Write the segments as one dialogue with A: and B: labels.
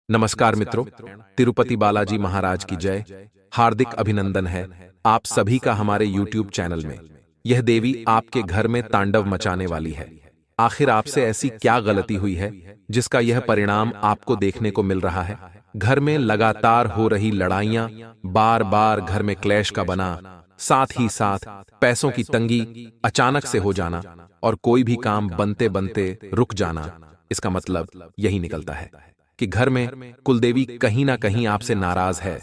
A: नमस्कार मित्रों, तिरुपति बालाजी महाराज की जय। हार्दिक अभिनंदन है आप सभी का हमारे YouTube चैनल में। यह देवी आपके घर में तांडव मचाने वाली है। आखिर आपसे ऐसी क्या गलती हुई है जिसका यह परिणाम आपको देखने को मिल रहा है? घर में लगातार हो रही लड़ाइयां, बार बार घर में क्लेश का बना, साथ ही साथ पैसों की तंगी अचानक से हो जाना और कोई भी काम बनते बनते रुक जाना, इसका मतलब यही निकलता है कि घर में कुलदेवी कहीं ना कहीं आपसे नाराज है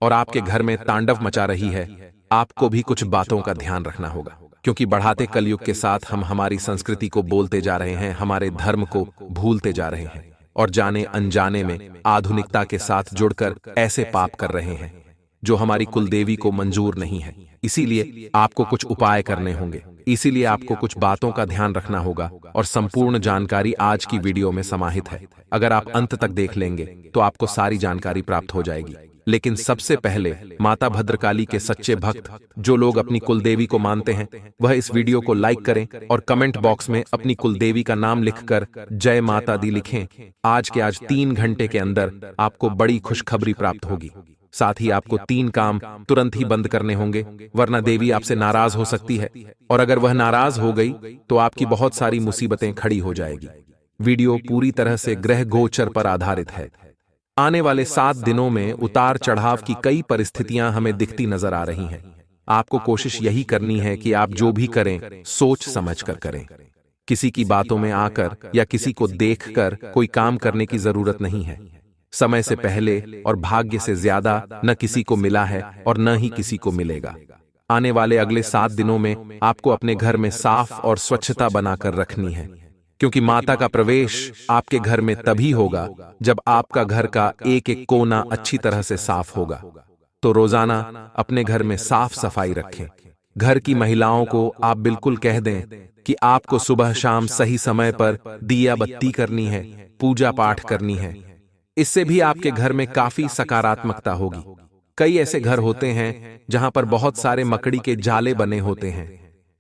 A: और आपके घर में तांडव मचा रही है। आपको भी कुछ बातों का ध्यान रखना होगा, क्योंकि बढ़ाते कलयुग के साथ हम हमारी संस्कृति को बोलते जा रहे हैं, हमारे धर्म को भूलते जा रहे हैं और जाने अनजाने में आधुनिकता के साथ जुड़कर ऐसे पाप कर रहे हैं जो हमारी कुलदेवी को मंजूर नहीं है। इसीलिए आपको कुछ उपाय करने होंगे, इसीलिए आपको कुछ बातों का ध्यान रखना होगा और संपूर्ण जानकारी आज की वीडियो में समाहित है। अगर आप अंत तक देख लेंगे तो आपको सारी जानकारी प्राप्त हो जाएगी। लेकिन सबसे पहले माता भद्रकाली के सच्चे भक्त, जो लोग अपनी कुलदेवी को मानते हैं, वह इस वीडियो को लाइक करें और कमेंट बॉक्स में अपनी कुलदेवी का नाम लिखकर जय माता दी लिखें। आज के आज 3 घंटे के अंदर आपको बड़ी खुशखबरी प्राप्त होगी। साथ ही आपको 3 काम तुरंत ही बंद करने होंगे, वरना देवी आपसे नाराज हो सकती है और अगर वह नाराज हो गई तो आपकी बहुत सारी मुसीबतें खड़ी हो जाएगी। वीडियो पूरी तरह से ग्रह गोचर पर आधारित है। आने वाले 7 दिनों में उतार चढ़ाव की कई परिस्थितियां हमें दिखती नजर आ रही हैं। आपको कोशिश यही करनी है कि आप जो भी करें सोच समझ कर करें। किसी की बातों में आकर या किसी को देखकर कोई काम करने की जरूरत नहीं है। समय से पहले और भाग्य से ज्यादा न किसी को मिला है और न ही किसी को मिलेगा। आने वाले अगले 7 दिनों में आपको अपने घर में साफ और स्वच्छता बनाकर रखनी है, क्योंकि माता का प्रवेश आपके घर में तभी होगा जब आपका घर का एक एक कोना अच्छी तरह से साफ होगा। तो रोजाना अपने घर में साफ सफाई रखें। घर की महिलाओं को आप बिल्कुल कह दें कि आपको सुबह शाम सही समय पर दिया बत्ती करनी है, पूजा पाठ करनी है। इससे भी आपके घर में काफी सकारात्मकता होगी। कई ऐसे घर होते हैं जहां पर बहुत सारे मकड़ी के जाले बने होते हैं।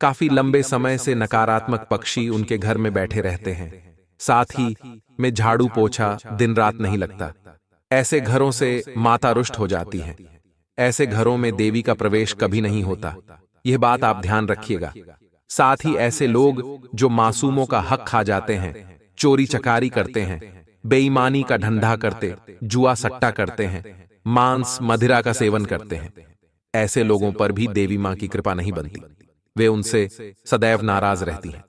A: काफी लंबे समय से नकारात्मक पक्षी उनके घर में बैठे रहते हैं। साथ ही में झाड़ू पोछा दिन रात नहीं लगता। ऐसे घरों से माता रुष्ट हो जाती है। ऐसे घरों में देवी का प्रवेश कभी नहीं होता। यह बात आप ध्यान रखिएगा। साथ ही ऐसे लोग जो मासूमों का हक खा जाते हैं, चोरी चकारी करते हैं, बेईमानी का धंधा करते, जुआ सट्टा करते हैं, मांस मदिरा का सेवन करते हैं, ऐसे लोगों पर भी देवी मां की कृपा नहीं बनती। वे उनसे सदैव नाराज रहती हैं।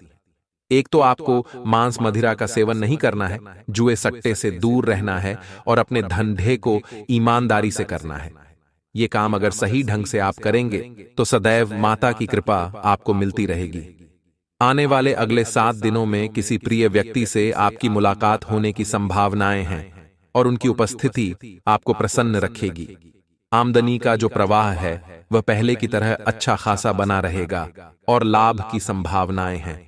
A: एक तो आपको मांस मदिरा का सेवन नहीं करना है, जुए सट्टे से दूर रहना है और अपने धंधे को ईमानदारी से करना है। ये काम अगर सही ढंग से आप करेंगे तो सदैव माता की कृपा आपको मिलती रहेगी। आने वाले अगले 7 दिनों में किसी प्रिय व्यक्ति से आपकी मुलाकात होने की संभावनाएं हैं और उनकी उपस्थिति आपको प्रसन्न रखेगी। आमदनी का जो प्रवाह है वह पहले की तरह अच्छा खासा बना रहेगा और लाभ की संभावनाएं हैं।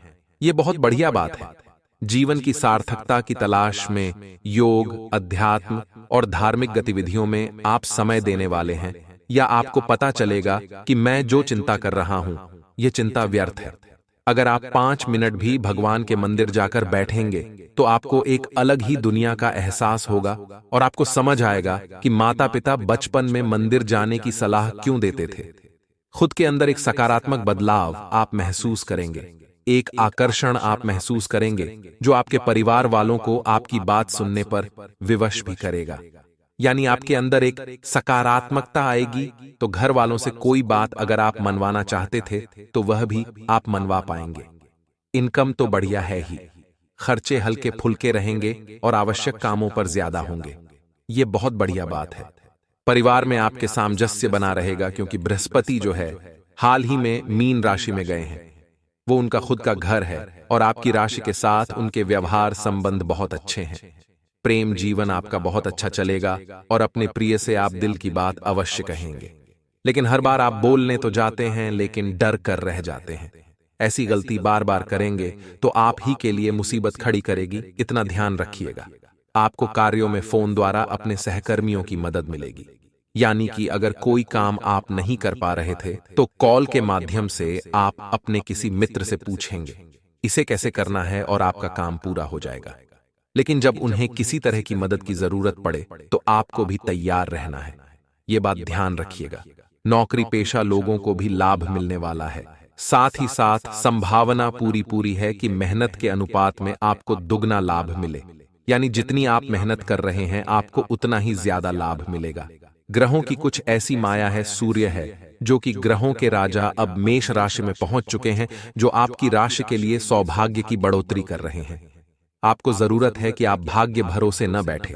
A: ये बहुत बढ़िया बात है। जीवन की सार्थकता की तलाश में योग, अध्यात्म और धार्मिक गतिविधियों में आप समय देने वाले हैं, या आपको पता चलेगा कि मैं जो चिंता कर रहा हूं यह चिंता व्यर्थ है। अगर आप 5 मिनट भी भगवान के मंदिर जाकर बैठेंगे तो आपको एक अलग ही दुनिया का एहसास होगा और आपको समझ आएगा कि माता पिता बचपन में मंदिर जाने की सलाह क्यों देते थे। खुद के अंदर एक सकारात्मक बदलाव आप महसूस करेंगे। एक आकर्षण आप महसूस करेंगे जो आपके परिवार वालों को आपकी बात सुनने पर विवश भी करेगा। यानी आपके अंदर एक सकारात्मकता आएगी तो घर वालों से कोई बात अगर आप मनवाना चाहते थे तो वह भी आप मनवा पाएंगे। इनकम तो बढ़िया है ही, खर्चे हल्के फुल्के रहेंगे और आवश्यक कामों पर ज्यादा होंगे। ये बहुत बढ़िया बात है। परिवार में आपके सामंजस्य बना रहेगा, क्योंकि बृहस्पति जो है हाल ही में मीन राशि में गए हैं। वो उनका खुद का घर है और आपकी राशि के साथ उनके व्यवहार संबंध बहुत अच्छे हैं। प्रेम जीवन आपका बहुत अच्छा चलेगा और अपने प्रिय से आप दिल की बात अवश्य कहेंगे। लेकिन हर बार आप बोलने तो जाते हैं लेकिन डर कर रह जाते हैं। ऐसी गलती बार बार करेंगे तो आप ही के लिए मुसीबत खड़ी करेगी, इतना ध्यान रखिएगा। आपको कार्यों में फोन द्वारा अपने सहकर्मियों की मदद मिलेगी। यानी कि अगर कोई काम आप नहीं कर पा रहे थे तो कॉल के माध्यम से आप अपने किसी मित्र से पूछेंगे इसे कैसे करना है और आपका काम पूरा हो जाएगा। लेकिन जब उन्हें किसी तरह की मदद की जरूरत पड़े तो आपको भी तैयार रहना है। ये बात ध्यान रखिएगा। नौकरी पेशा लोगों को भी लाभ मिलने वाला है, साथ ही साथ संभावना पूरी पूरी है कि मेहनत के अनुपात में आपको दुगना लाभ मिले। यानी जितनी आप मेहनत कर रहे हैं आपको उतना ही ज्यादा लाभ मिलेगा। ग्रहों की कुछ ऐसी माया है, सूर्य है जो कि ग्रहों के राजा अब मेष राशि में पहुंच चुके हैं, जो आपकी राशि के लिए सौभाग्य की बढ़ोतरी कर रहे हैं। आपको जरूरत है कि आप भाग्य भरोसे न बैठे,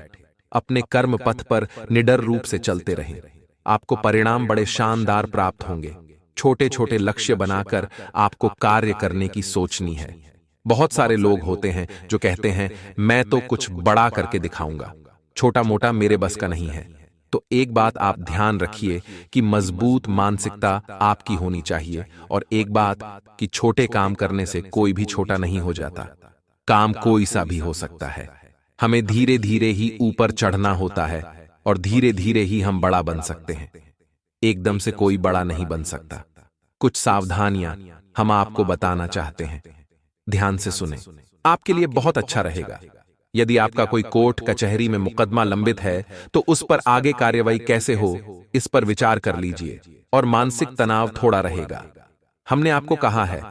A: अपने कर्म पथ पर निडर रूप से चलते रहें। आपको परिणाम बड़े शानदार प्राप्त होंगे। छोटे छोटे लक्ष्य बनाकर आपको कार्य करने की सोचनी है। बहुत सारे लोग होते हैं जो कहते हैं मैं तो कुछ बड़ा करके दिखाऊंगा, छोटा मोटा मेरे बस का नहीं है। तो एक बात आप ध्यान रखिए कि मजबूत मानसिकता आपकी होनी चाहिए, और एक बात कि छोटे काम करने से कोई भी छोटा नहीं हो जाता। काम कोई सा भी हो सकता है। हमें धीरे धीरे ही ऊपर चढ़ना होता है और धीरे धीरे ही हम बड़ा बन सकते हैं। एकदम से कोई बड़ा नहीं बन सकता। कुछ सावधानियां हम आपको बताना चाहते हैं, ध्यान से सुने, आपके लिए बहुत अच्छा रहेगा। यदि आपका कोई कोर्ट कचहरी में मुकदमा लंबित है तो उस पर आगे कार्यवाही कैसे हो इस पर विचार कर लीजिए, और मानसिक तनाव थोड़ा रहेगा। हमने आपको कहा है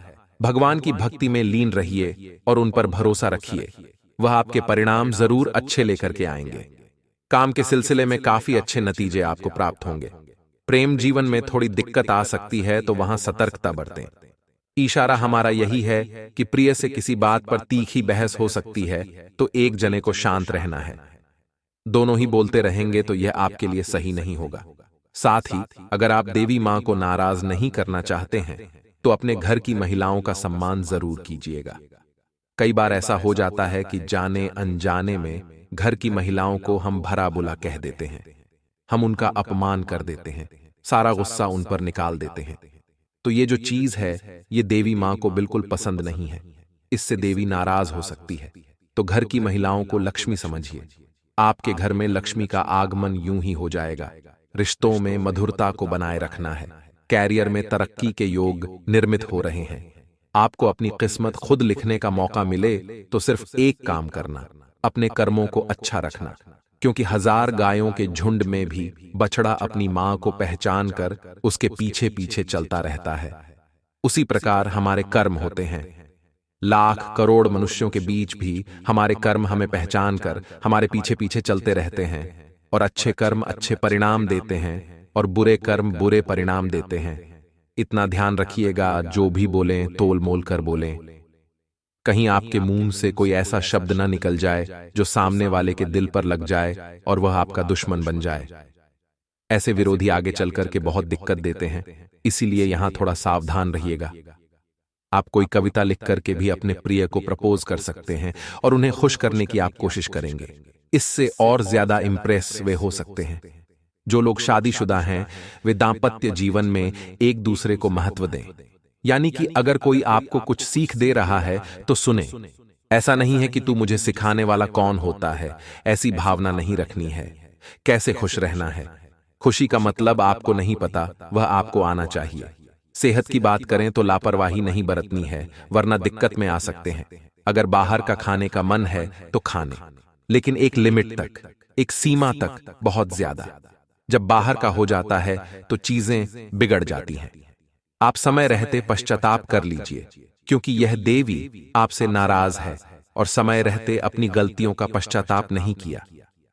A: भगवान की भक्ति में लीन रहिए और उन पर भरोसा रखिए, वह आपके परिणाम जरूर अच्छे लेकर के आएंगे। काम के सिलसिले में काफी अच्छे नतीजे आपको प्राप्त होंगे। प्रेम जीवन में थोड़ी दिक्कत आ सकती है तो वहां सतर्कता बरतें। इशारा हमारा यही है कि प्रिय से किसी बात पर तीखी बहस हो सकती है तो एक जने को शांत रहना है। दोनों ही बोलते रहेंगे तो यह आपके लिए सही नहीं होगा। साथ ही अगर आप देवी मां को नाराज नहीं करना चाहते हैं तो अपने घर की महिलाओं का सम्मान जरूर कीजिएगा। कई बार ऐसा हो जाता है कि जाने अनजाने में घर की महिलाओं को हम भरा बुला कह देते हैं, हम उनका अपमान कर देते हैं, सारा गुस्सा उन पर निकाल देते हैं। तो ये जो चीज है ये देवी मां को बिल्कुल पसंद नहीं है, इससे देवी नाराज हो सकती है। तो घर की महिलाओं को लक्ष्मी समझिए। आपके घर में लक्ष्मी का आगमन यूं ही हो जाएगा। रिश्तों में मधुरता को बनाए रखना है। कैरियर में तरक्की के योग निर्मित हो रहे हैं। आपको अपनी किस्मत खुद लिखने का मौका मिले तो सिर्फ एक काम करना, अपने कर्मों को अच्छा रखना, क्योंकि 1000 गायों के झुंड में भी बछड़ा अपनी मां को पहचान कर उसके पीछे पीछे चलता रहता है। उसी प्रकार हमारे कर्म होते हैं। लाख करोड़ मनुष्यों के बीच भी हमारे कर्म हमें पहचान कर हमारे पीछे पीछे चलते रहते हैं, और अच्छे कर्म अच्छे परिणाम देते हैं और बुरे कर्म बुरे परिणाम देते हैं। इतना ध्यान रखिएगा, जो भी बोलें तोल मोल कर बोलें। कहीं आपके मुंह से कोई ऐसा शब्द न निकल जाए जो सामने वाले के दिल पर लग जाए और वह आपका दुश्मन बन जाए। ऐसे विरोधी आगे चल करके बहुत दिक्कत देते हैं, इसीलिए यहां थोड़ा सावधान रहिएगा। आप कोई कविता लिख करके भी अपने प्रिय को प्रपोज कर सकते हैं और उन्हें खुश करने की आप कोशिश करेंगे। इससे और ज्यादा इंप्रेस वे हो सकते हैं। जो लोग शादीशुदा हैं वे दांपत्य जीवन में एक दूसरे को महत्व दें। यानी कि अगर कोई आपको कुछ सीख दे रहा है तो सुने। ऐसा नहीं है कि तू मुझे सिखाने वाला कौन होता है, ऐसी भावना नहीं रखनी है। कैसे खुश रहना है, खुशी का मतलब आपको नहीं पता, वह आपको आना चाहिए। सेहत की बात करें तो लापरवाही नहीं बरतनी है, वरना दिक्कत में आ सकते हैं। अगर बाहर का खाने का मन है तो खाने, लेकिन एक लिमिट तक, एक सीमा तक, बहुत ज्यादा। जब बाहर का हो जाता है तो चीजें बिगड़ जाती हैं। आप समय रहते पश्चाताप कर लीजिए, क्योंकि यह देवी आपसे नाराज है, और समय रहते अपनी गलतियों का पश्चाताप नहीं किया,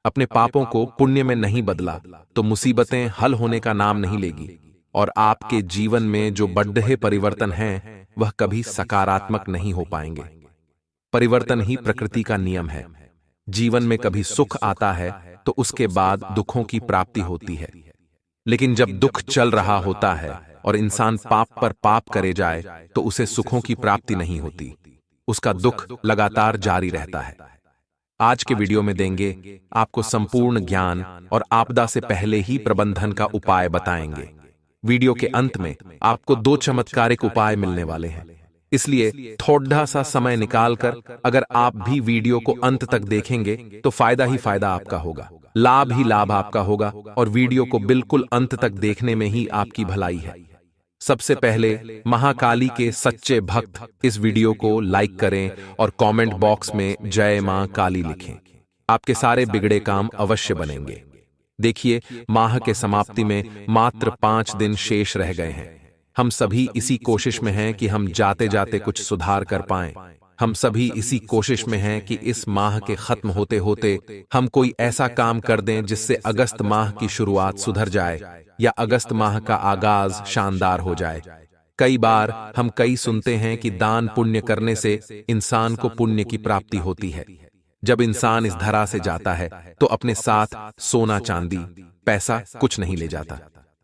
A: अपने पापों को पुण्य में नहीं बदला, तो मुसीबतें हल होने का नाम नहीं लेगी, और आपके जीवन में जो बढ़े परिवर्तन हैं वह कभी सकारात्मक नहीं हो पाएंगे। परिवर्तन ही प्रकृति का नियम है। जीवन में कभी सुख आता है तो उसके बाद दुखों की प्राप्ति होती है, लेकिन जब दुख चल रहा होता है और इंसान पाप पर पाप करे जाए तो उसे सुखों की प्राप्ति नहीं होती, उसका दुख लगातार जारी रहता है। आज के वीडियो में देंगे आपको संपूर्ण ज्ञान और आपदा से पहले ही प्रबंधन का उपाय बताएंगे। वीडियो के अंत में आपको 2 चमत्कारिक उपाय मिलने वाले हैं, इसलिए थोड़ा सा समय निकालकर अगर आप भी वीडियो को अंत तक देखेंगे तो फायदा ही फायदा आपका होगा, लाभ ही लाभ आपका होगा, और वीडियो को बिल्कुल अंत तक देखने में ही आपकी भलाई है। सबसे पहले महाकाली के सच्चे भक्त इस वीडियो को लाइक करें और कमेंट बॉक्स में जय मां काली लिखें। आपके सारे बिगड़े काम अवश्य बनेंगे। देखिए, माह के समाप्ति में मात्र 5 दिन शेष रह गए हैं। हम सभी इसी कोशिश में हैं कि हम जाते जाते कुछ सुधार कर पाएं। हम सभी इसी कोशिश में हैं कि इस माह के खत्म होते होते हम कोई ऐसा काम कर दें जिससे अगस्त माह की शुरुआत सुधर जाए या अगस्त माह का आगाज शानदार हो जाए। कई बार हम सुनते हैं कि दान पुण्य करने से इंसान को पुण्य की प्राप्ति होती है। जब इंसान इस धरा से जाता है तो अपने साथ सोना चांदी पैसा कुछ नहीं ले जाता।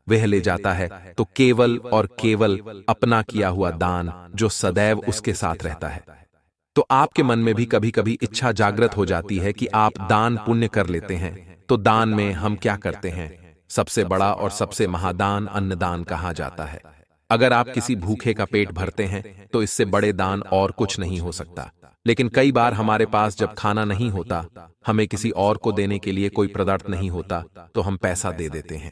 A: वह ले जाता है तो केवल और केवल अपना किया हुआ दान, जो सदैव उसके साथ रहता है। तो आपके मन में भी कभी कभी इच्छा जागृत हो जाती है कि आप दान पुण्य कर लेते हैं। तो दान में हम क्या करते हैं? सबसे बड़ा और सबसे महादान अन्नदान कहा जाता है। अगर आप किसी भूखे का पेट भरते हैं तो इससे बड़े दान और कुछ नहीं हो सकता। लेकिन कई बार हमारे पास जब खाना नहीं होता, हमें किसी और को देने के लिए कोई पदार्थ नहीं होता, तो हम पैसा दे देते हैं।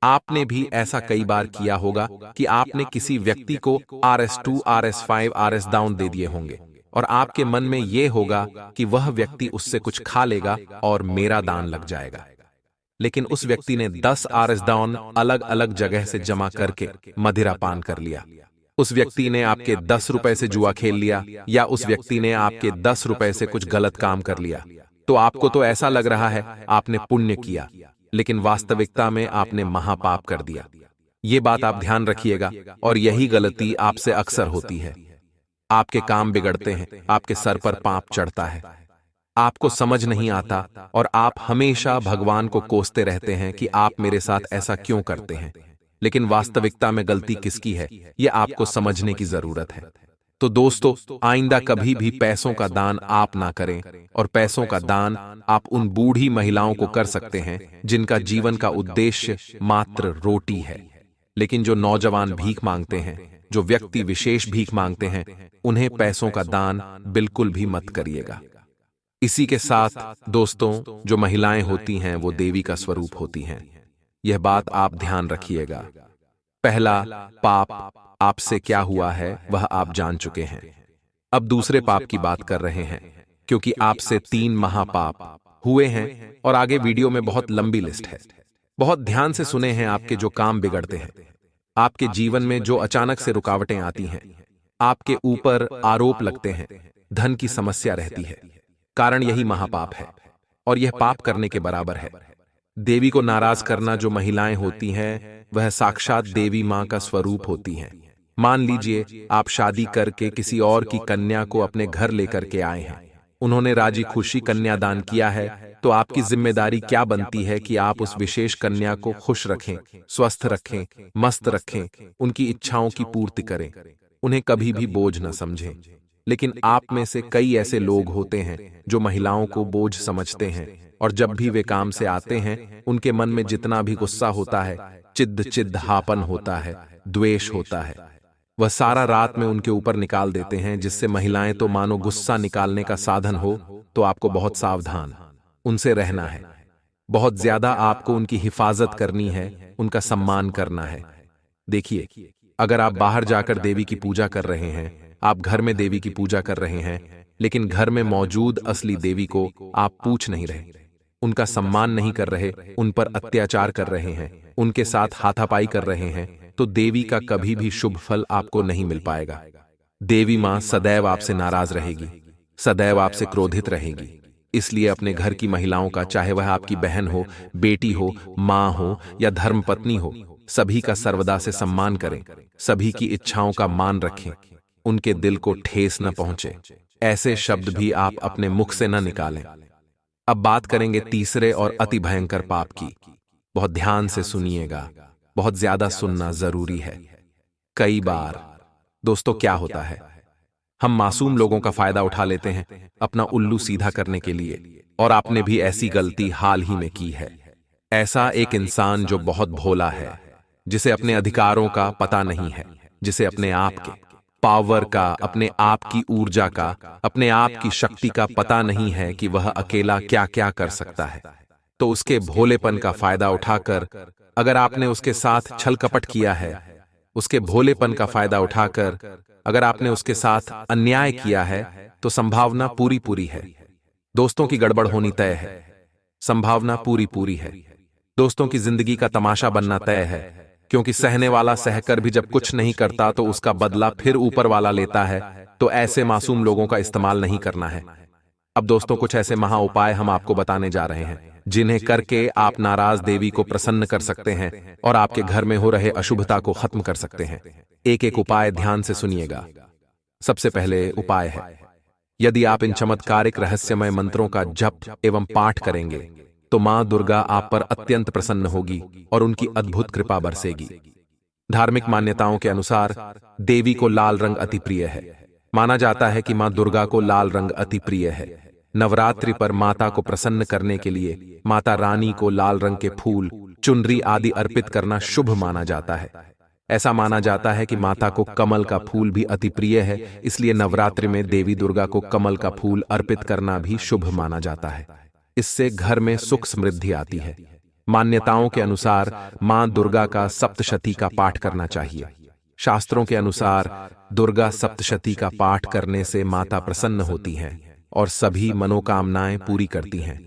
A: आपने भी ऐसा कई बार किया होगा कि आपने किसी व्यक्ति को RS2, RS5, RS डाउन दे दिए होंगे और आपके मन में यह होगा कि वह व्यक्ति उससे कुछ खा लेगा और मेरा दान लग जाएगा। लेकिन उस व्यक्ति ने 10 RS डाउन अलग अलग जगह से जमा करके मदिरा पान कर लिया। उस व्यक्ति ने आपके 10 रुपए से जुआ खेल लिया या उस व्यक्ति ने आपके 10 रुपए से कुछ गलत काम कर लिया। तो आपको तो ऐसा लग रहा है आपने पुण्य किया, लेकिन वास्तविकता में आपने महापाप कर दिया। ये बात आप ध्यान रखिएगा और यही गलती आपसे अक्सर होती है। आपके काम बिगड़ते हैं, आपके सर पर पाप चढ़ता है, आपको समझ नहीं आता और आप हमेशा भगवान को कोसते रहते हैं कि आप मेरे साथ ऐसा क्यों करते हैं। लेकिन वास्तविकता में गलती किसकी है, यह आपको समझने की जरूरत है। तो दोस्तों, आइंदा कभी भी पैसों का दान आप ना करें, और पैसों का दान आप उन बूढ़ी महिलाओं को कर सकते हैं जिनका जीवन का उद्देश्य मात्र रोटी है। लेकिन जो नौजवान भीख मांगते हैं, जो व्यक्ति विशेष भीख मांगते हैं, उन्हें पैसों का दान बिल्कुल भी मत करिएगा। इसी के साथ दोस्तों, जो महिलाएं होती हैं वो देवी का स्वरूप होती हैं। यह बात आप ध्यान रखिएगा। पहला पाप आपसे क्या हुआ है वह आप जान चुके हैं। अब दूसरे पाप की बात कर रहे हैं, क्योंकि आपसे 3 महापाप हुए हैं और आगे वीडियो में बहुत लंबी लिस्ट है। बहुत ध्यान से सुने हैं। आपके जो काम बिगड़ते हैं, आपके जीवन में जो अचानक से रुकावटें आती हैं, आपके ऊपर आरोप लगते हैं, धन की समस्या रहती है, कारण यही महापाप है और यह पाप करने के बराबर है। देवी को नाराज करना जो महिलाएं होती हैं, वह साक्षात देवी मां का स्वरूप होती हैं। मान लीजिए आप शादी करके किसी और की कन्या को अपने घर लेकर के आए हैं, उन्होंने राजी खुशी कन्यादान किया है, तो आपकी जिम्मेदारी क्या बनती है कि आप उस विशेष कन्या को खुश रखें, स्वस्थ रखें, मस्त रखें, उनकी इच्छाओं की पूर्ति करें, उन्हें कभी भी बोझ न समझें। लेकिन आप में से कई ऐसे लोग होते हैं जो महिलाओं को बोझ समझते हैं, और जब भी वे काम से आते हैं, उनके मन में जितना भी गुस्सा होता है, चिढ़हापन होता है, द्वेष होता है, वह सारा रात में उनके ऊपर निकाल देते हैं, जिससे महिलाएं तो मानो गुस्सा निकालने का साधन हो। तो आपको बहुत सावधान उनसे रहना है। बहुत ज्यादा आपको उनकी हिफाजत करनी है, उनका सम्मान करना है। देखिए, अगर आप बाहर जाकर देवी की पूजा कर रहे हैं, आप घर में देवी की पूजा कर रहे हैं, लेकिन घर में मौजूद असली देवी को आप पूछ नहीं रहे, उनका सम्मान नहीं कर रहे, उन पर अत्याचार कर रहे हैं, उनके साथ हाथापाई कर रहे हैं, तो देवी का कभी भी शुभ फल आपको नहीं मिल पाएगा। देवी मां सदैव आपसे नाराज रहेगी, सदैव आपसे क्रोधित रहेगी। इसलिए अपने घर की महिलाओं का, चाहे वह आपकी बहन हो, बेटी हो, मां हो या धर्मपत्नी हो, सभी का सर्वदा से सम्मान करें, सभी की इच्छाओं का मान रखें, उनके दिल को ठेस न पहुंचे, ऐसे शब्द भी आप अपने मुख से न निकालें। अब बात करेंगे तीसरे और अति भयंकर पाप की। बहुत ध्यान से सुनिएगा, बहुत ज्यादा सुनना जरूरी है। कई बार दोस्तों क्या होता है, हम मासूम लोगों का फायदा उठा लेते हैं अपना उल्लू सीधा करने के लिए, और आपने भी ऐसी गलती हाल ही में की है। ऐसा एक इंसान जो बहुत भोला है, जिसे अपने अधिकारों का पता नहीं है, जिसे अपने आप के पावर का, अपने आप की ऊर्जा का, अपने आप की शक्ति का पता नहीं है कि वह अकेला क्या क्या कर सकता है, तो उसके भोलेपन का फायदा उठाकर अगर आपने उसके साथ छल कपट किया है, उसके भोलेपन का फायदा उठाकर अगर आपने उसके साथ अन्याय किया है तो संभावना पूरी पूरी है दोस्तों की गड़बड़ होनी तय है। संभावना पूरी पूरी है दोस्तों की जिंदगी का तमाशा बनना तय है, क्योंकि सहने वाला सहकर भी जब कुछ नहीं करता तो उसका बदला फिर ऊपर वाला लेता है। तो ऐसे मासूम लोगों का इस्तेमाल नहीं करना है। अब दोस्तों कुछ ऐसे महा उपाय हम आपको बताने जा रहे हैं जिन्हें करके आप नाराज देवी को प्रसन्न कर सकते हैं और आपके घर में हो रहे अशुभता को खत्म कर सकते हैं। एक एक उपाय ध्यान से सुनिएगा। सबसे पहले उपाय है, यदि आप इन चमत्कारिक रहस्यमय मंत्रों का जप एवं पाठ करेंगे तो मां दुर्गा आप पर अत्यंत प्रसन्न होगी और उनकी अद्भुत कृपा बरसेगी। धार्मिक मान्यताओं के अनुसार देवी को लाल रंग अति प्रिय है। माना जाता है कि मां दुर्गा को लाल रंग अति प्रिय है। नवरात्रि पर माता को प्रसन्न करने के लिए माता रानी को लाल रंग के फूल, चुनरी आदि अर्पित करना शुभ माना जाता है। ऐसा माना जाता है कि माता को कमल का फूल भी अति प्रिय है, इसलिए नवरात्रि में देवी दुर्गा को कमल का फूल अर्पित करना भी शुभ माना जाता है। इससे घर में सुख समृद्धि आती है। मान्यताओं के अनुसार मां दुर्गा का सप्तशती का पाठ करना चाहिए। शास्त्रों के अनुसार दुर्गा सप्तशती का पाठ करने से माता प्रसन्न होती हैं और सभी मनोकामनाएं पूरी करती हैं।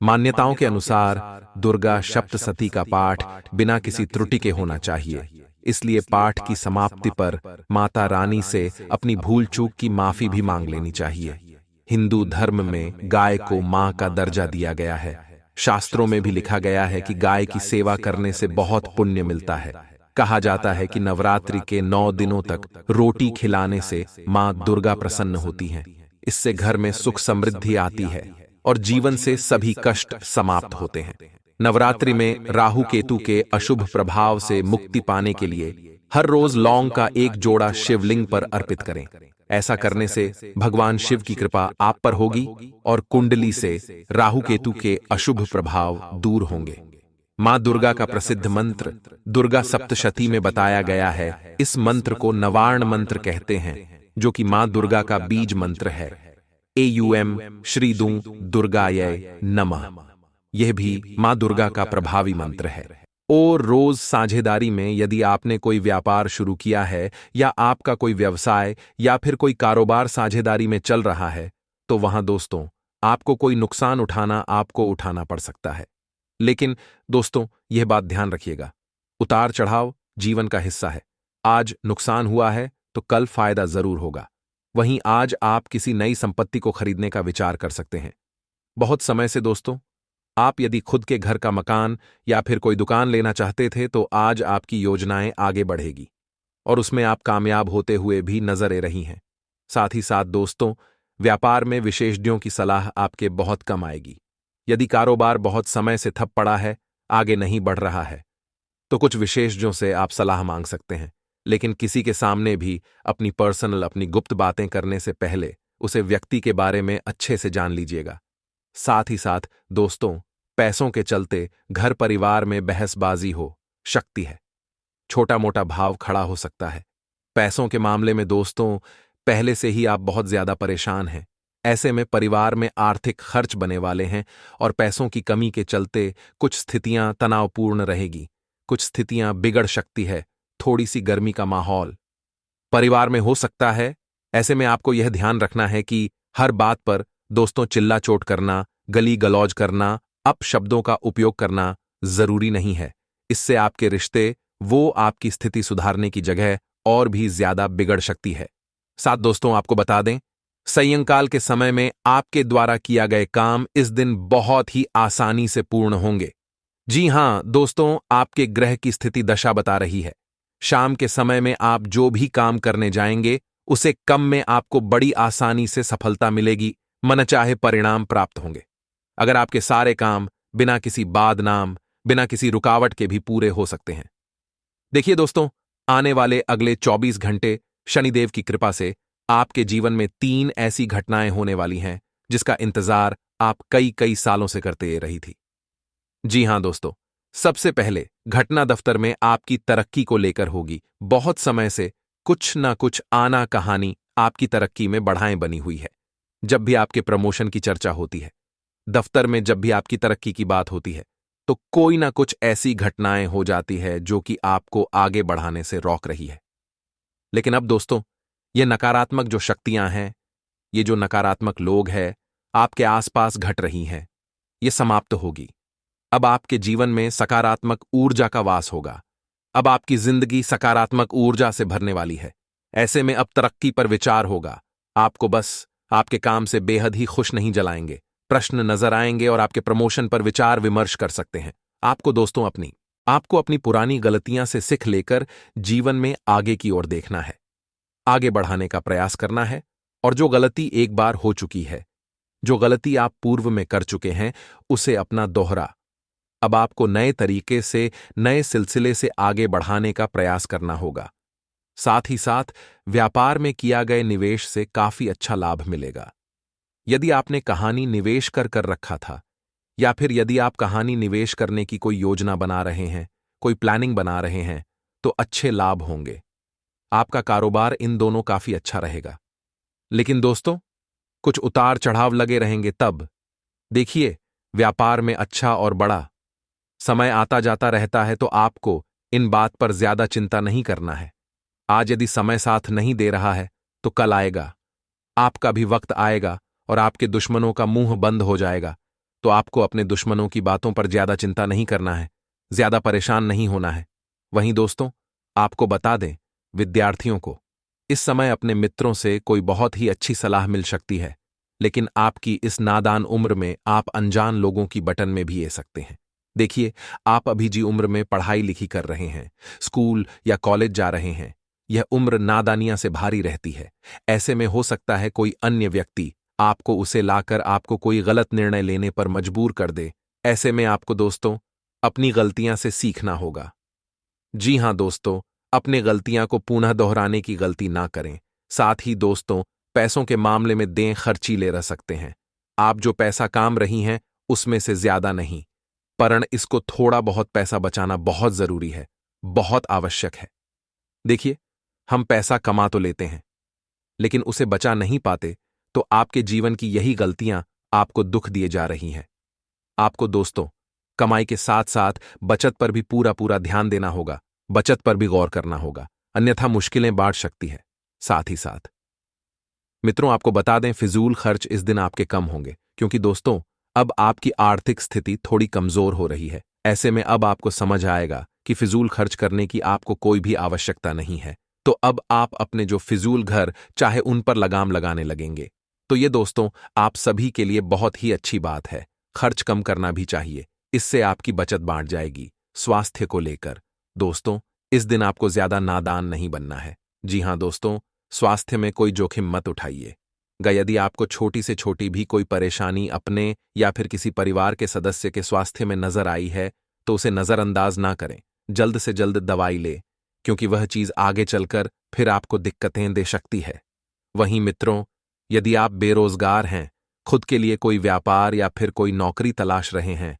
A: मान्यताओं के अनुसार दुर्गा सप्तशती का पाठ बिना किसी त्रुटि के होना चाहिए, इसलिए पाठ की समाप्ति पर माता रानी से अपनी भूल चूक की माफी भी मांग लेनी चाहिए। हिंदू धर्म में गाय को मां का दर्जा दिया गया है। शास्त्रों में भी लिखा गया है कि गाय की सेवा करने से बहुत पुण्य मिलता है। कहा जाता है कि नवरात्रि के 9 दिनों तक रोटी खिलाने से मां दुर्गा प्रसन्न होती हैं। इससे घर में सुख समृद्धि आती है और जीवन से सभी कष्ट समाप्त होते हैं। नवरात्रि में राहु केतु के अशुभ प्रभाव से मुक्ति पाने के लिए हर रोज लौंग का एक जोड़ा शिवलिंग पर अर्पित करें। ऐसा करने से भगवान शिव की कृपा आप पर होगी और कुंडली से राहु केतु के अशुभ प्रभाव दूर होंगे। मां दुर्गा का प्रसिद्ध मंत्र दुर्गा सप्तशती में बताया गया है। इस मंत्र को नवार्ण मंत्र कहते हैं, जो कि मां दुर्गा का बीज मंत्र है। एयुएम श्री दुर्गायै नमः। यह भी मां दुर्गा का प्रभावी मंत्र है। और रोज साझेदारी में यदि आपने कोई व्यापार शुरू किया है या आपका कोई व्यवसाय या फिर कोई कारोबार साझेदारी में चल रहा है, तो वहां दोस्तों आपको कोई नुकसान आपको उठाना पड़ सकता है। लेकिन दोस्तों यह बात ध्यान रखिएगा, उतार चढ़ाव जीवन का हिस्सा है। आज नुकसान हुआ है तो कल फायदा जरूर होगा। वहीं आज आप किसी नई संपत्ति को खरीदने का विचार कर सकते हैं। बहुत समय से दोस्तों आप यदि खुद के घर का मकान या फिर कोई दुकान लेना चाहते थे तो आज आपकी योजनाएं आगे बढ़ेगी और उसमें आप कामयाब होते हुए भी नजर आ रही हैं। साथ ही साथ दोस्तों व्यापार में विशेषज्ञों की सलाह आपके बहुत कम आएगी। यदि कारोबार बहुत समय से ठप पड़ा है, आगे नहीं बढ़ रहा है, तो कुछ विशेषज्ञों से आप सलाह मांग सकते हैं। लेकिन किसी के सामने भी अपनी गुप्त बातें करने से पहले उसे व्यक्ति के बारे में अच्छे से जान लीजिएगा। साथ ही साथ दोस्तों पैसों के चलते घर परिवार में बहसबाजी हो सकती है। छोटा मोटा भाव खड़ा हो सकता है। पैसों के मामले में दोस्तों पहले से ही आप बहुत ज्यादा परेशान हैं। ऐसे में परिवार में आर्थिक खर्च बने वाले हैं और पैसों की कमी के चलते कुछ स्थितियां तनावपूर्ण रहेगी, कुछ स्थितियां बिगड़ सकती है। थोड़ी सी गर्मी का माहौल परिवार में हो सकता है। ऐसे में आपको यह ध्यान रखना है कि हर बात पर दोस्तों चिल्ला चोट करना, गली गलौज करना, अपशब्दों का उपयोग करना जरूरी नहीं है। इससे आपके रिश्ते वो आपकी स्थिति सुधारने की जगह और भी ज्यादा बिगड़ सकती है। साथ दोस्तों आपको बता दें, सायंकाल के समय में आपके द्वारा किया गए काम इस दिन बहुत ही आसानी से पूर्ण होंगे। जी हां दोस्तों, आपके ग्रह की स्थिति दशा बता रही है। शाम के समय में आप जो भी काम करने जाएंगे उसे कम में आपको बड़ी आसानी से सफलता मिलेगी, मनचाहे परिणाम प्राप्त होंगे। अगर आपके सारे काम बिना किसी बादनाम, बिना किसी रुकावट के भी पूरे हो सकते हैं। देखिए दोस्तों, आने वाले अगले 24 घंटे शनिदेव की कृपा से आपके जीवन में 3 ऐसी घटनाएं होने वाली हैं जिसका इंतजार आप कई सालों से करते रही थी। जी हां दोस्तों, सबसे पहले घटना दफ्तर में आपकी तरक्की को लेकर होगी। बहुत समय से कुछ ना कुछ आना कहानी आपकी तरक्की में बढ़ाएं बनी हुई है। जब भी आपके प्रमोशन की चर्चा होती है, दफ्तर में जब भी आपकी तरक्की की बात होती है, तो कोई ना कुछ ऐसी घटनाएं हो जाती है जो कि आपको आगे बढ़ाने से रोक रही है। लेकिन अब दोस्तों, ये नकारात्मक जो शक्तियां हैं, ये जो नकारात्मक लोग हैं, आपके आसपास घट रही हैं, ये समाप्त होगी। अब आपके जीवन में सकारात्मक ऊर्जा का वास होगा। अब आपकी जिंदगी सकारात्मक ऊर्जा से भरने वाली है। ऐसे में अब तरक्की पर विचार होगा। आपको बस आपके काम से बेहद ही खुश नहीं जलाएंगे, प्रश्न नजर आएंगे और आपके प्रमोशन पर विचार विमर्श कर सकते हैं। आपको दोस्तों आपको अपनी पुरानी गलतियां से सीख लेकर जीवन में आगे की ओर देखना है, आगे बढ़ाने का प्रयास करना है। और जो गलती एक बार हो चुकी है, जो गलती आप पूर्व में कर चुके हैं, उसे अपना दोहरा। अब आपको नए तरीके से, नए सिलसिले से आगे बढ़ाने का प्रयास करना होगा। साथ ही साथ व्यापार में किया गए निवेश से काफी अच्छा लाभ मिलेगा। यदि आपने कहानी निवेश कर रखा था, या फिर यदि आप कहानी निवेश करने की कोई योजना बना रहे हैं, कोई प्लानिंग बना रहे हैं, तो अच्छे लाभ होंगे। आपका कारोबार इन दोनों काफी अच्छा रहेगा। लेकिन दोस्तों, कुछ उतार चढ़ाव लगे रहेंगे तब। देखिए, व्यापार में अच्छा और बड़ा समय आता जाता रहता है, तो आपको इन बात पर ज्यादा चिंता नहीं करना है। आज यदि समय साथ नहीं दे रहा है, तो कल आएगा। आपका भी वक्त आएगा और आपके दुश्मनों का मुंह बंद हो जाएगा। तो आपको अपने दुश्मनों की बातों पर ज्यादा चिंता नहीं करना है, ज्यादा परेशान नहीं होना है। वहीं दोस्तों, आपको बता दें, विद्यार्थियों को इस समय अपने मित्रों से कोई बहुत ही अच्छी सलाह मिल सकती है, लेकिन आपकी इस नादान उम्र में आप अनजान लोगों की बटन में भी ए सकते हैं। देखिए, आप अभी जी उम्र में पढ़ाई लिखी कर रहे हैं, स्कूल या कॉलेज जा रहे हैं, यह उम्र नादानियां से भारी रहती है। ऐसे में हो सकता है कोई अन्य व्यक्ति आपको उसे लाकर आपको कोई गलत निर्णय लेने पर मजबूर कर दे। ऐसे में आपको दोस्तों अपनी गलतियां से सीखना होगा। जी हां दोस्तों, अपने गलतियां को पुनः दोहराने की गलती ना करें। साथ ही दोस्तों, पैसों के मामले में दें खर्चीले रह सकते हैं। आप जो पैसा काम रही हैं, उसमें से ज्यादा नहीं, परंतु इसको थोड़ा बहुत पैसा बचाना बहुत जरूरी है, बहुत आवश्यक है। देखिए, हम पैसा कमा तो लेते हैं, लेकिन उसे बचा नहीं पाते, तो आपके जीवन की यही गलतियां आपको दुख दिए जा रही हैं। आपको दोस्तों कमाई के साथ साथ बचत पर भी पूरा पूरा ध्यान देना होगा, बचत पर भी गौर करना होगा, अन्यथा मुश्किलें बढ़ सकती है। साथ ही साथ मित्रों, आपको बता दें, फिजूल खर्च इस दिन आपके कम होंगे, क्योंकि दोस्तों अब आपकी आर्थिक स्थिति थोड़ी कमजोर हो रही है। ऐसे में अब आपको समझ आएगा कि फिजूल खर्च करने की आपको कोई भी आवश्यकता नहीं है। तो अब आप अपने जो फिजूल घर चाहे उन पर लगाम लगाने लगेंगे। तो ये दोस्तों आप सभी के लिए बहुत ही अच्छी बात है। खर्च कम करना भी चाहिए, इससे आपकी बचत बांट जाएगी। स्वास्थ्य को लेकर दोस्तों, इस दिन आपको ज्यादा नादान नहीं बनना है। जी हां दोस्तों, स्वास्थ्य में कोई जोखिम मत उठाइए। यदि आपको छोटी से छोटी भी कोई परेशानी अपने या फिर किसी परिवार के सदस्य के स्वास्थ्य में नजर आई है, तो उसे नजरअंदाज ना करें। जल्द से जल्द दवाई ले, क्योंकि वह चीज आगे चलकर फिर आपको दिक्कतें दे सकती है। वहीं मित्रों, यदि आप बेरोजगार हैं, खुद के लिए कोई व्यापार या फिर कोई नौकरी तलाश रहे हैं,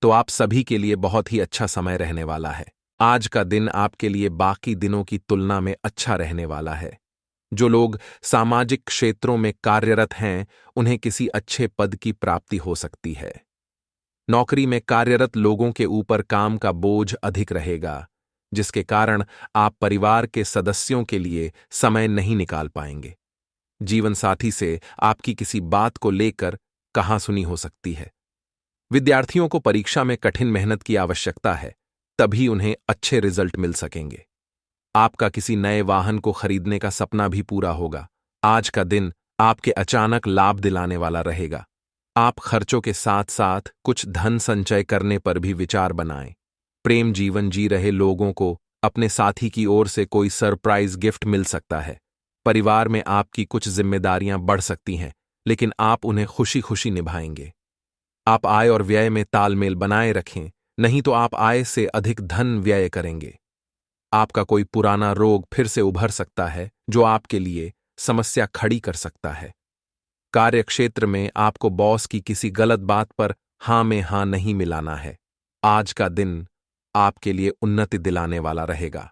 A: तो आप सभी के लिए बहुत ही अच्छा समय रहने वाला है। आज का दिन आपके लिए बाकी दिनों की तुलना में अच्छा रहने वाला है। जो लोग सामाजिक क्षेत्रों में कार्यरत हैं, उन्हें किसी अच्छे पद की प्राप्ति हो सकती है। नौकरी में कार्यरत लोगों के ऊपर काम का बोझ अधिक रहेगा, जिसके कारण आप परिवार के सदस्यों के लिए समय नहीं निकाल पाएंगे। जीवन साथी से आपकी किसी बात को लेकर कहासुनी हो सकती है। विद्यार्थियों को परीक्षा में कठिन मेहनत की आवश्यकता है, तभी उन्हें अच्छे रिजल्ट मिल सकेंगे। आपका किसी नए वाहन को खरीदने का सपना भी पूरा होगा। आज का दिन आपके अचानक लाभ दिलाने वाला रहेगा। आप खर्चों के साथ साथ कुछ धन संचय करने पर भी विचार बनाएं। प्रेम जीवन जी रहे लोगों को अपने साथी की ओर से कोई सरप्राइज गिफ्ट मिल सकता है। परिवार में आपकी कुछ जिम्मेदारियां बढ़ सकती हैं, लेकिन आप उन्हें खुशी खुशी निभाएंगे। आप आय और व्यय में तालमेल बनाए रखें, नहीं तो आप आय से अधिक धन व्यय करेंगे। आपका कोई पुराना रोग फिर से उभर सकता है, जो आपके लिए समस्या खड़ी कर सकता है। कार्यक्षेत्र में आपको बॉस की किसी गलत बात पर हां में हां नहीं मिलाना है। आज का दिन आपके लिए उन्नति दिलाने वाला रहेगा।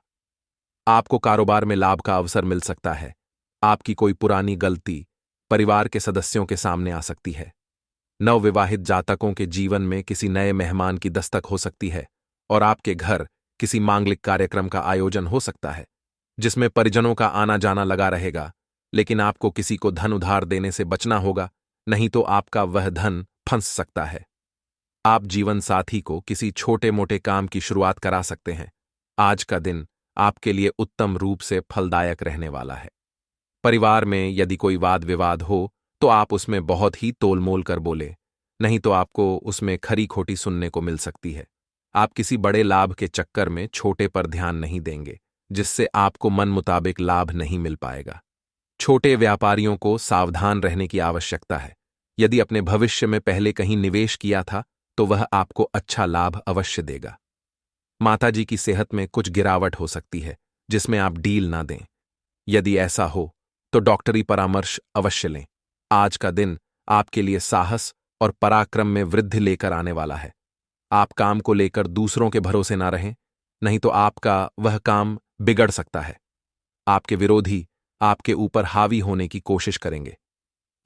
A: आपको कारोबार में लाभ का अवसर मिल सकता है। आपकी कोई पुरानी गलती परिवार के सदस्यों के सामने आ सकती है। नवविवाहित जातकों के जीवन में किसी नए मेहमान की दस्तक हो सकती है और आपके घर किसी मांगलिक कार्यक्रम का आयोजन हो सकता है जिसमें परिजनों का आना जाना लगा रहेगा, लेकिन आपको किसी को धन उधार देने से बचना होगा, नहीं तो आपका वह धन फंस सकता है। आप जीवन साथी को किसी छोटे मोटे काम की शुरुआत करा सकते हैं। आज का दिन आपके लिए उत्तम रूप से फलदायक रहने वाला है। परिवार में यदि कोई वाद विवाद हो तो आप उसमें बहुत ही तोलमोल कर बोले, नहीं तो आपको उसमें खरी खोटी सुनने को मिल सकती है। आप किसी बड़े लाभ के चक्कर में छोटे पर ध्यान नहीं देंगे, जिससे आपको मन मुताबिक लाभ नहीं मिल पाएगा। छोटे व्यापारियों को सावधान रहने की आवश्यकता है। यदि अपने भविष्य में पहले कहीं निवेश किया था तो वह आपको अच्छा लाभ अवश्य देगा। माताजी की सेहत में कुछ गिरावट हो सकती है जिसमें आप डील ना दें। यदि ऐसा हो तो डॉक्टरी परामर्श अवश्य लें। आज का दिन आपके लिए साहस और पराक्रम में वृद्धि लेकर आने वाला है। आप काम को लेकर दूसरों के भरोसे ना रहें, नहीं तो आपका वह काम बिगड़ सकता है। आपके विरोधी आपके ऊपर हावी होने की कोशिश करेंगे।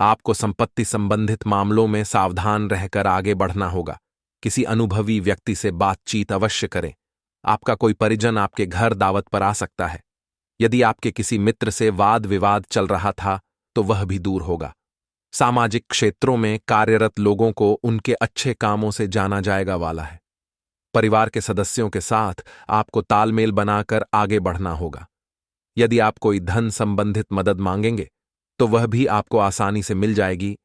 A: आपको संपत्ति संबंधित मामलों में सावधान रहकर आगे बढ़ना होगा। किसी अनुभवी व्यक्ति से बातचीत अवश्य करें। आपका कोई परिजन आपके घर दावत पर आ सकता है। यदि आपके किसी मित्र से वाद विवाद चल रहा था तो वह भी दूर होगा। सामाजिक क्षेत्रों में कार्यरत लोगों को उनके अच्छे कामों से जाना जाएगा वाला है। परिवार के सदस्यों के साथ आपको तालमेल बनाकर आगे बढ़ना होगा। यदि आप कोई धन संबंधित मदद मांगेंगे तो वह भी आपको आसानी से मिल जाएगी,